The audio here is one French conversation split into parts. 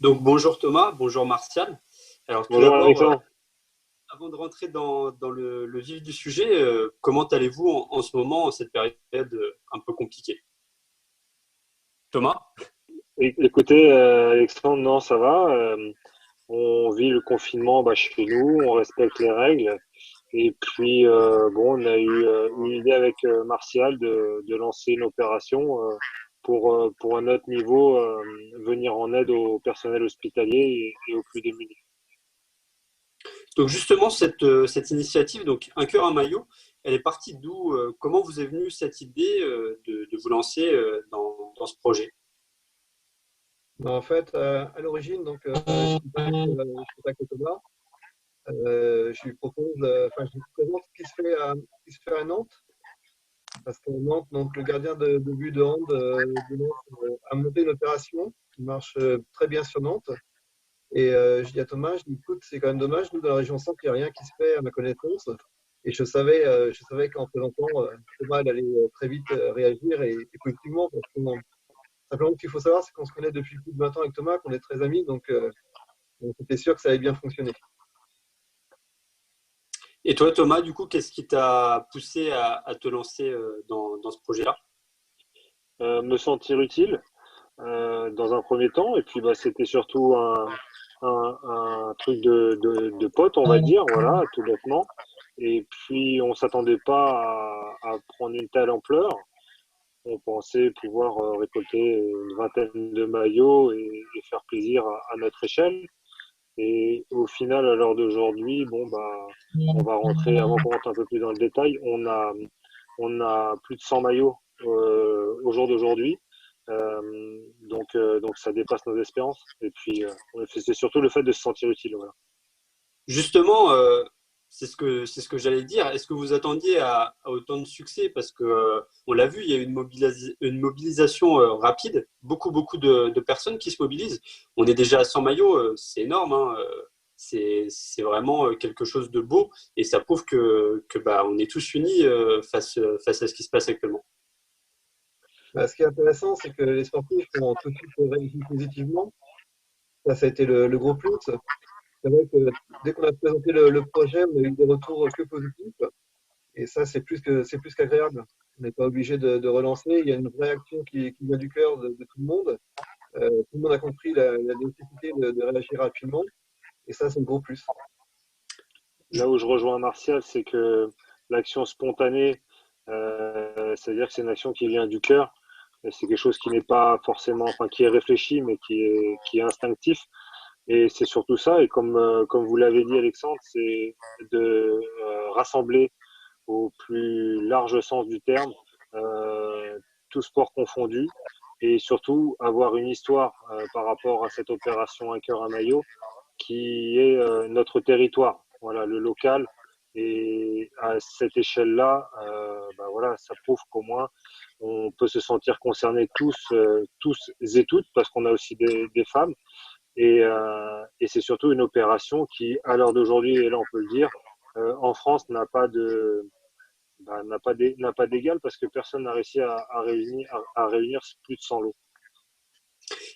Donc bonjour Thomas, bonjour Martial. Alors tout Bonjour d'abord, Alexandre. avant de rentrer dans le vif du sujet, comment allez-vous en ce moment, en cette période un peu compliquée? Thomas? Écoutez, Alexandre, non, ça va. On vit le confinement chez nous, on respecte les règles. Et puis, bon, on a eu une idée avec Martial de lancer une opération pour un autre niveau, venir en aide au personnel hospitalier et aux plus démunis. Donc justement, cette initiative, donc Un cœur, un maillot, elle est partie d'où? Comment vous est venue cette idée de vous lancer dans ce projet? En fait, à l'origine, je contacte Thomas. Je lui propose, je lui présente ce qui se fait à Nantes, parce qu'à Nantes, donc, le gardien de but de hand de Nantes a monté une opération qui marche très bien sur Nantes. Et je dis à Thomas, je dis, écoute, c'est quand même dommage, nous, dans la région centre, il n'y a rien qui se fait à ma connaissance. Et je savais qu'en présentant, Thomas elle allait très vite réagir et positivement, parce que simplement, ce qu'il faut savoir, c'est qu'on se connaît depuis plus de 20 ans avec Thomas, qu'on est très amis, donc c'était sûr que ça allait bien fonctionner. Et toi Thomas, du coup, qu'est-ce qui t'a poussé à te lancer dans ce projet-là? Me sentir utile dans un premier temps, et puis c'était surtout un truc de pote, on va dire, voilà, tout bêtement. Et puis on s'attendait pas à prendre une telle ampleur. On pensait pouvoir récolter une vingtaine de maillots et faire plaisir à notre échelle. Et au final, à l'heure d'aujourd'hui, bon on va rentrer, avant qu'on rentre un peu plus dans le détail, on a plus de 100 maillots au jour d'aujourd'hui. Donc ça dépasse nos espérances. Et puis c'est surtout le fait de se sentir utile. Voilà. Justement, c'est ce que j'allais dire. Est-ce que vous attendiez à autant de succès? Parce que on l'a vu, il y a eu une mobilisation rapide, beaucoup de personnes qui se mobilisent. On est déjà à 100 maillots, c'est énorme, hein, c'est vraiment quelque chose de beau et ça prouve que on est tous unis face à ce qui se passe actuellement. Bah, ce qui est intéressant, c'est que les sportifs ont tout de suite réagi positivement. Ça a été le gros plus. C'est vrai que dès qu'on a présenté le projet, on a eu des retours que positifs. Et ça, c'est plus qu'agréable. On n'est pas obligé de relancer. Il y a une vraie action qui vient du cœur de tout le monde. Tout le monde a compris la nécessité de réagir rapidement. Et ça, c'est le gros plus. Là où je rejoins Martial, c'est que l'action spontanée, c'est-à-dire que c'est une action qui vient du cœur. C'est quelque chose qui n'est pas forcément, enfin, qui est réfléchi, mais qui est instinctif. Et c'est surtout ça. Et comme vous l'avez dit, Alexandre, c'est de rassembler au plus large sens du terme, tout sport confondu, et surtout avoir une histoire par rapport à cette opération Un cœur, un maillot, qui est notre territoire, voilà, le local. Et à cette échelle-là, voilà, ça prouve qu'au moins on peut se sentir concernés tous et toutes, parce qu'on a aussi des femmes. Et c'est surtout une opération qui, à l'heure d'aujourd'hui, et là on peut le dire, en France n'a pas n'a pas d'égal parce que personne n'a réussi à réunir plus de 100 lots.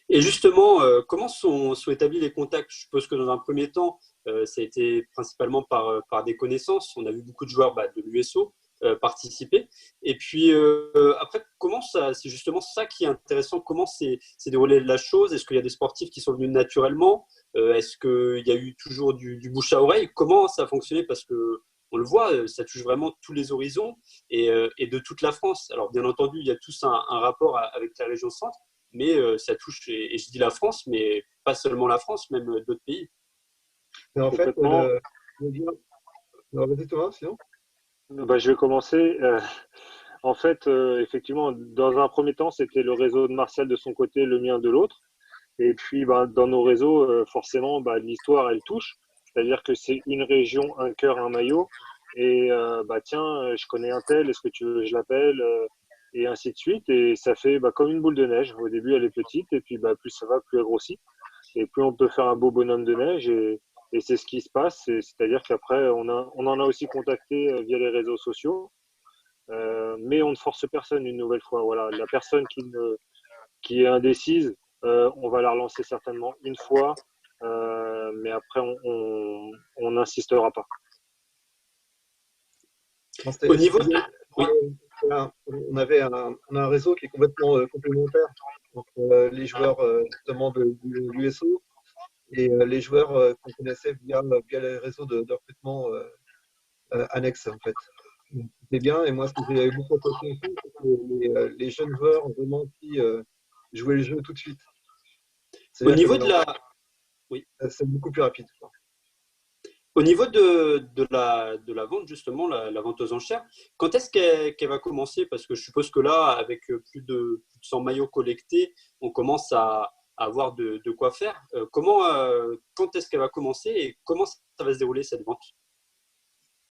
Et justement, comment sont établis les contacts? Je suppose que dans un premier temps, ça a été principalement par des connaissances. On a vu beaucoup de joueurs de l'USO participer. Et puis après, comment ça, c'est justement ça qui est intéressant. Comment c'est déroulé la chose? Est-ce qu'il y a des sportifs qui sont venus naturellement? Est-ce qu'il y a eu toujours du bouche à oreille? Comment ça a fonctionné? Parce que on le voit, ça touche vraiment tous les horizons et de toute la France. Alors bien entendu, il y a tous un rapport avec la région centre, mais ça touche, et je dis la France, mais pas seulement la France, même d'autres pays. Mais en fait, Complètement. le dire, alors, vas-y Thomas, sinon. Je vais commencer. En fait, effectivement, dans un premier temps, c'était le réseau de Martial de son côté, le mien de l'autre. Et puis, dans nos réseaux, forcément, l'histoire, elle touche. C'est-à-dire que c'est une région, un cœur, un maillot. Et tiens, je connais un tel, est-ce que tu veux que je l'appelle et ainsi de suite. Et ça fait comme une boule de neige. Au début, elle est petite, et puis plus ça va, plus elle grossit. Et plus on peut faire un beau bonhomme de neige. Et c'est ce qui se passe. C'est-à-dire qu'après, on en a aussi contacté via les réseaux sociaux. Mais on ne force personne une nouvelle fois. Voilà, la personne qui est indécise, On va la relancer certainement une fois, mais après, on n'insistera pas. Au niveau de... Oui, On a un réseau qui est complètement complémentaire entre les joueurs justement de l'USO et les joueurs qu'on connaissait via les réseaux de recrutement annexes en fait. C'est bien, et moi ce que j'ai beaucoup apprécié aussi, c'est que les jeunes joueurs ont vraiment qui jouaient le jeu tout de suite. au C'est-à-dire que niveau de maintenant, la... Oui. c'est beaucoup plus rapide. Au niveau de la vente, justement, la vente aux enchères, quand est-ce qu'elle va commencer? Parce que je suppose que là, avec plus de 100 maillots collectés, on commence à avoir de quoi faire. Quand est-ce qu'elle va commencer et comment ça va se dérouler cette vente?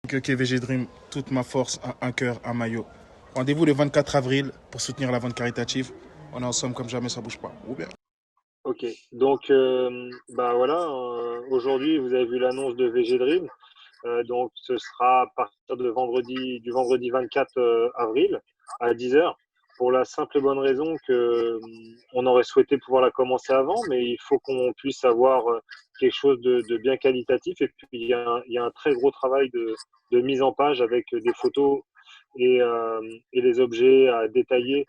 Que KVG Dream, toute ma force, un cœur, un maillot. Rendez-vous le 24 avril pour soutenir la vente caritative. On est ensemble comme jamais, ça bouge pas. Ou bien. Ok, donc bah voilà, aujourd'hui vous avez vu l'annonce de VG Dream, donc ce sera à partir du vendredi 24 avril à 10h, pour la simple et bonne raison que on aurait souhaité pouvoir la commencer avant, mais il faut qu'on puisse avoir quelque chose de bien qualitatif, et puis il y a un très gros travail de mise en page avec des photos et les objets à détailler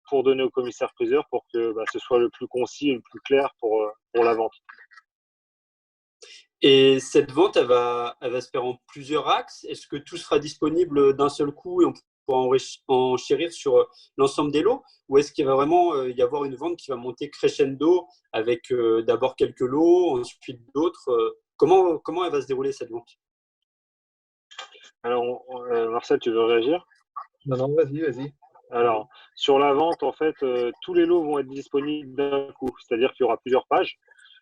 pour donner au commissaire-priseur pour que ce soit le plus concis et le plus clair pour la vente. Et cette vente, elle va se faire en plusieurs axes. Est-ce que tout sera disponible d'un seul coup et on pourra enchérir sur l'ensemble des lots? Ou est-ce qu'il va vraiment y avoir une vente qui va monter crescendo avec d'abord quelques lots, ensuite d'autres comment elle va se dérouler cette vente? Alors, Marcel, tu veux réagir? Non, vas-y. Alors, sur la vente, en fait, tous les lots vont être disponibles d'un coup, c'est-à-dire qu'il y aura plusieurs pages.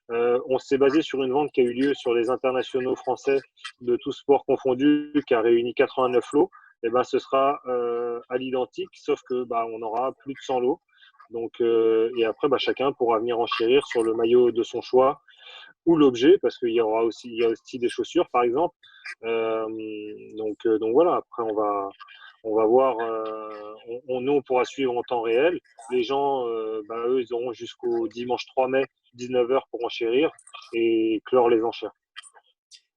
On s'est basé sur une vente qui a eu lieu sur les internationaux français de tous sports confondus, qui a réuni 89 lots. Et ce sera à l'identique, sauf que on aura plus de 100 lots. Donc, et après, chacun pourra venir enchérir sur le maillot de son choix ou l'objet, parce qu'il y a aussi des chaussures, par exemple. Donc voilà. Après, on va voir. Nous, on pourra suivre en temps réel. Les gens, eux, ils auront jusqu'au dimanche 3 mai 19h pour enchérir et clore les enchères.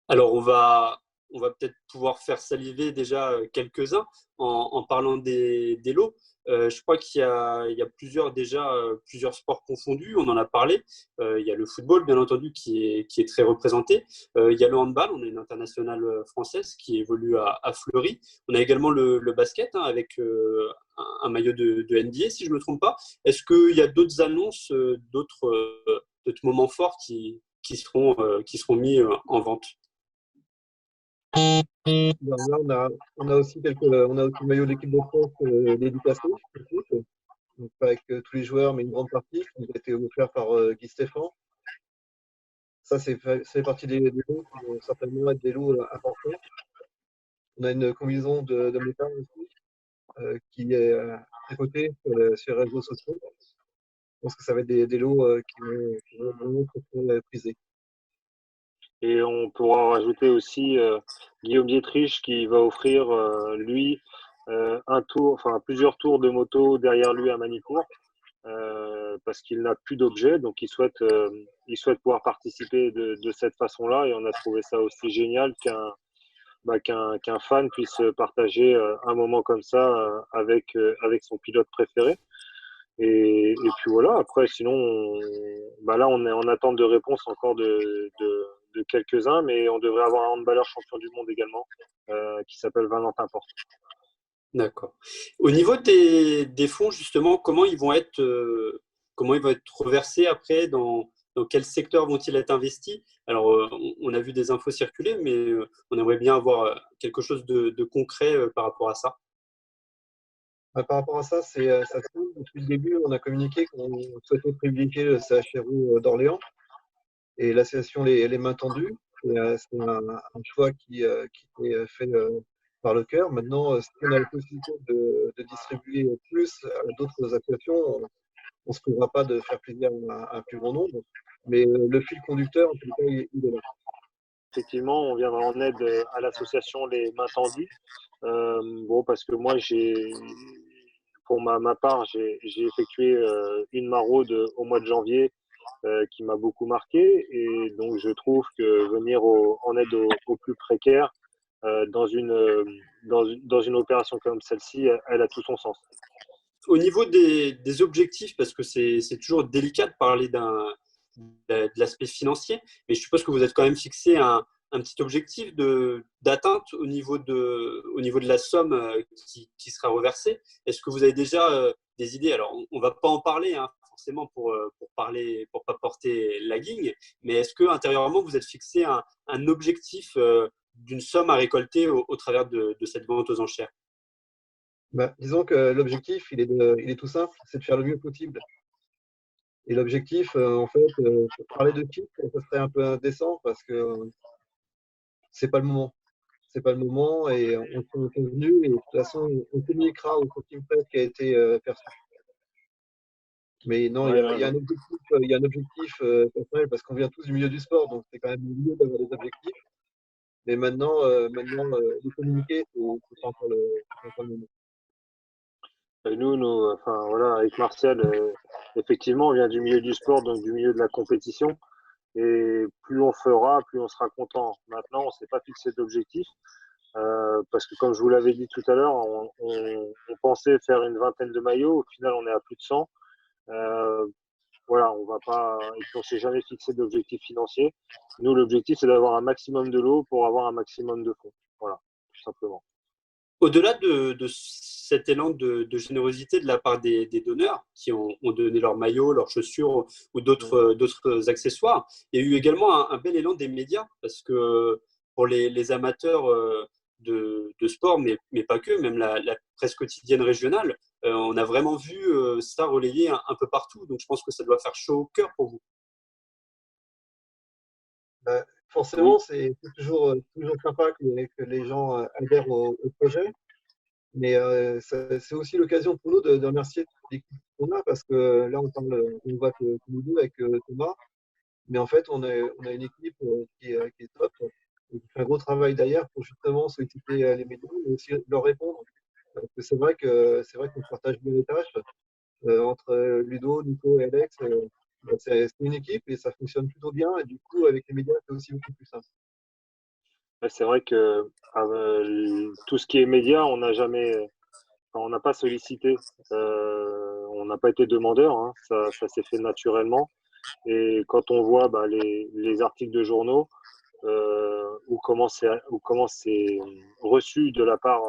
Alors, on va peut-être pouvoir faire saliver déjà quelques-uns en parlant des lots. Je crois il y a plusieurs sports confondus, on en a parlé. Il y a le football, bien entendu, qui est très représenté. Il y a le handball, on a une internationale française qui évolue à Fleury. On a également le basket avec un maillot de NBA, si je ne me trompe pas. Est-ce qu'il y a d'autres annonces, d'autres moments forts qui seront mis en vente? Là, on a aussi le maillot de l'équipe de France dédicacé, donc pas avec tous les joueurs, mais une grande partie, qui nous a été offert par Guy Stéphane. Ça, c'est fait partie des lots qui vont certainement être des lots importants. On a une combinaison de métal aussi, qui est à côté sur les réseaux sociaux. Je pense que ça va être des lots qui vont vraiment être très prisés. Et on pourra rajouter aussi Guillaume Dietrich qui va offrir, lui, plusieurs tours de moto derrière lui à Manicourt, parce qu'il n'a plus d'objet, donc il souhaite pouvoir participer de cette façon-là, et on a trouvé ça aussi génial qu'un fan puisse partager un moment comme ça avec son pilote préféré. Et puis voilà, après, sinon, là, on est en attente de réponse encore de quelques-uns, mais on devrait avoir un handballeur champion du monde également, qui s'appelle Valentin Porte. D'accord. Au niveau des fonds, justement, comment ils vont être reversés après, dans quel secteur vont-ils être investis? Alors, on a vu des infos circuler, mais on aimerait bien avoir quelque chose de concret par rapport à ça. Par rapport à ça, ça se trouve, depuis le début, on a communiqué qu'on souhaitait privilégier le CHRU d'Orléans et l'association Les Mains Tendues. C'est un choix qui est fait par le cœur. Maintenant, si on a la possibilité de distribuer plus à d'autres associations, on ne se privera pas de faire plaisir à un plus grand nombre. Mais le fil conducteur, en tout cas, il est là. Effectivement, on viendra en aide à l'association Les Mains Tendues. Parce que moi, pour ma part, j'ai effectué une maraude au mois de janvier qui m'a beaucoup marqué. Et donc, je trouve que venir en aide aux plus précaires dans une opération comme celle-ci, elle a tout son sens. Au niveau des objectifs, parce que c'est toujours délicat de parler de l'aspect financier, mais je suppose que vous êtes quand même fixé un petit objectif d'atteinte au niveau de la somme qui sera reversée. Est-ce que vous avez déjà des idées? Alors, on ne va pas en parler hein, forcément pour pas porter la guigne, mais est-ce que intérieurement vous êtes fixé un objectif d'une somme à récolter au travers de cette vente aux enchères? Disons que l'objectif, il est tout simple, c'est de faire le mieux possible. Et l'objectif, en fait, parler de chiffres, ça serait un peu indécent parce que c'est pas le moment. C'est pas le moment et on s'est convenu et de toute façon, on communiquera au centime près qui a été perçu. Mais non, Ouais, il y a un objectif personnel parce qu'on vient tous du milieu du sport, donc c'est quand même mieux d'avoir des objectifs. Mais maintenant, les communiquer, c'est pas encore c'est pas encore le moment. Et nous, enfin voilà, avec Martial, effectivement, on vient du milieu du sport, donc du milieu de la compétition. Et plus on fera, plus on sera content. Maintenant, on ne s'est pas fixé d'objectif parce que, comme je vous l'avais dit tout à l'heure, on pensait faire une vingtaine de maillots. Au final, on est à plus de 100. Voilà, on va pas. Et puis, on s'est jamais fixé d'objectif financier. Nous, l'objectif, c'est d'avoir un maximum de lots pour avoir un maximum de fonds. Voilà, tout simplement. Au-delà de cet élan de générosité de la part des donneurs qui ont donné leurs maillots, leurs chaussures ou d'autres accessoires, il y a eu également un bel élan des médias parce que pour les amateurs de sport, mais pas que, même la presse quotidienne régionale, on a vraiment vu ça relayé un peu partout. Donc je pense que ça doit faire chaud au cœur pour vous. Forcément, Oui, c'est toujours sympa que les gens adhèrent au projet. Mais c'est aussi l'occasion pour nous de remercier toute l'équipe qu'on a parce que là, on voit que nous deux avec Thomas, mais en fait, on a une équipe qui est top et qui fait un gros travail derrière pour justement solliciter les médias et aussi leur répondre. Parce que c'est vrai qu'on partage bien les tâches entre Ludo, Nico et Alex. C'est une équipe et ça fonctionne plutôt bien. Et du coup, avec les médias, c'est aussi beaucoup plus simple. c'est vrai que tout ce qui est média, on n'a jamais. Enfin, on n'a pas sollicité, on n'a pas été demandeur, hein, ça s'est fait naturellement. Et quand on voit bah, les articles de journaux ou comment c'est reçu de la part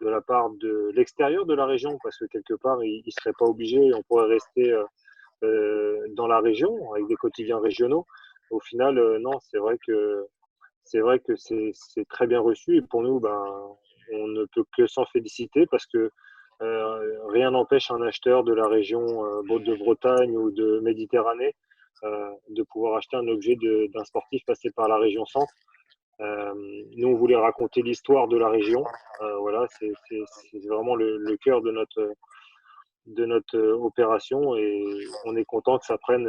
de l'extérieur de la région, parce que quelque part, ils ne seraient pas obligés, on pourrait rester dans la région avec des quotidiens régionaux. Au final, non, c'est vrai que c'est très bien reçu et pour nous, ben, on ne peut que s'en féliciter parce que rien n'empêche un acheteur de la région de Bretagne ou de Méditerranée de pouvoir acheter un objet d'un sportif passé par la région centre. Nous, on voulait raconter l'histoire de la région. Voilà, c'est vraiment le cœur de notre opération et on est content que ça prenne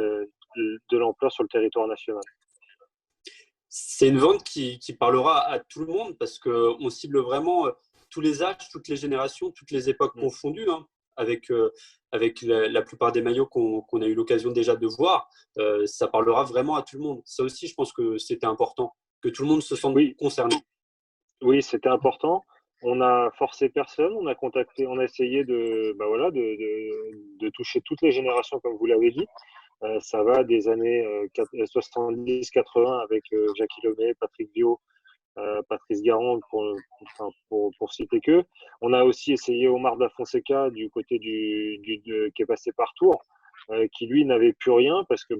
de l'ampleur sur le territoire national. C'est une vente qui parlera à tout le monde parce qu'on cible vraiment tous les âges, toutes les générations, toutes les époques confondues, hein, avec la plupart des maillots qu'on a eu l'occasion déjà de voir. Ça parlera vraiment à tout le monde. Ça aussi, je pense que c'était important, que tout le monde se sente Oui, concerné. oui, c'était important. On a forcé personne, on a contacté, on a essayé bah voilà, de toucher toutes les générations, comme vous l'avez dit. Ça va des années 70-80 avec Jackie Lemay, Patrick Viau, Patrice Garand, pour citer que. On a aussi essayé Omar Da Fonseca du côté qui est passé par Tours, qui lui n'avait plus rien parce que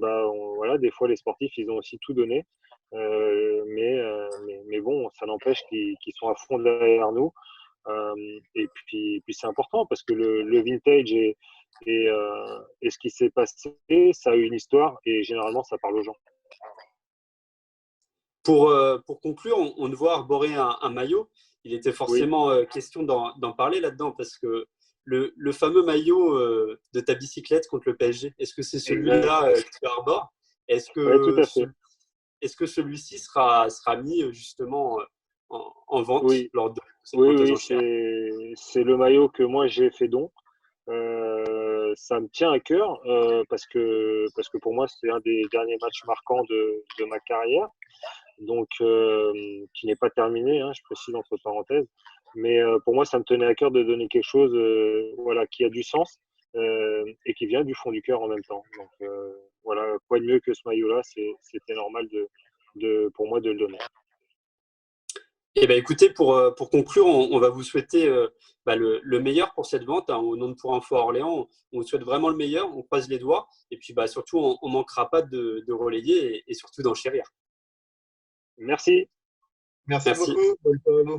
voilà, des fois les sportifs ils ont aussi tout donné. Mais bon, ça n'empêche qu'ils sont à fond derrière nous. Et puis c'est important parce que le vintage et ce qui s'est passé, ça a une histoire et généralement ça parle aux gens. Pour conclure, on doit arborer un maillot. Il était Oui, forcément question d'en parler là-dedans parce que le fameux maillot de ta bicyclette contre le PSG, est-ce que c'est exact. celui-là que tu arbores? Est-ce Oui, tout que, à fait. est-ce que celui-ci sera mis justement en vente Oui, lors de cette oui, vente aux oui, enchères? c'est le maillot que moi j'ai fait don. Ça me tient à cœur parce que pour moi, c'est un des derniers matchs marquants de ma carrière, donc qui n'est pas terminé, hein, je précise entre parenthèses. Mais pour moi, ça me tenait à cœur de donner quelque chose voilà, qui a du sens et qui vient du fond du cœur en même temps. Donc voilà, quoi de mieux que ce maillot-là, c'était normal pour moi de le donner. Eh ben, écoutez, pour conclure, on va vous souhaiter le meilleur pour cette vente, hein, au nom de Pour Info Orléans. On vous souhaite vraiment le meilleur, on croise les doigts. Et puis surtout, on ne manquera pas de relayer et surtout d'enchérir. Merci. Merci Merci. beaucoup. Bonne soirée à vous.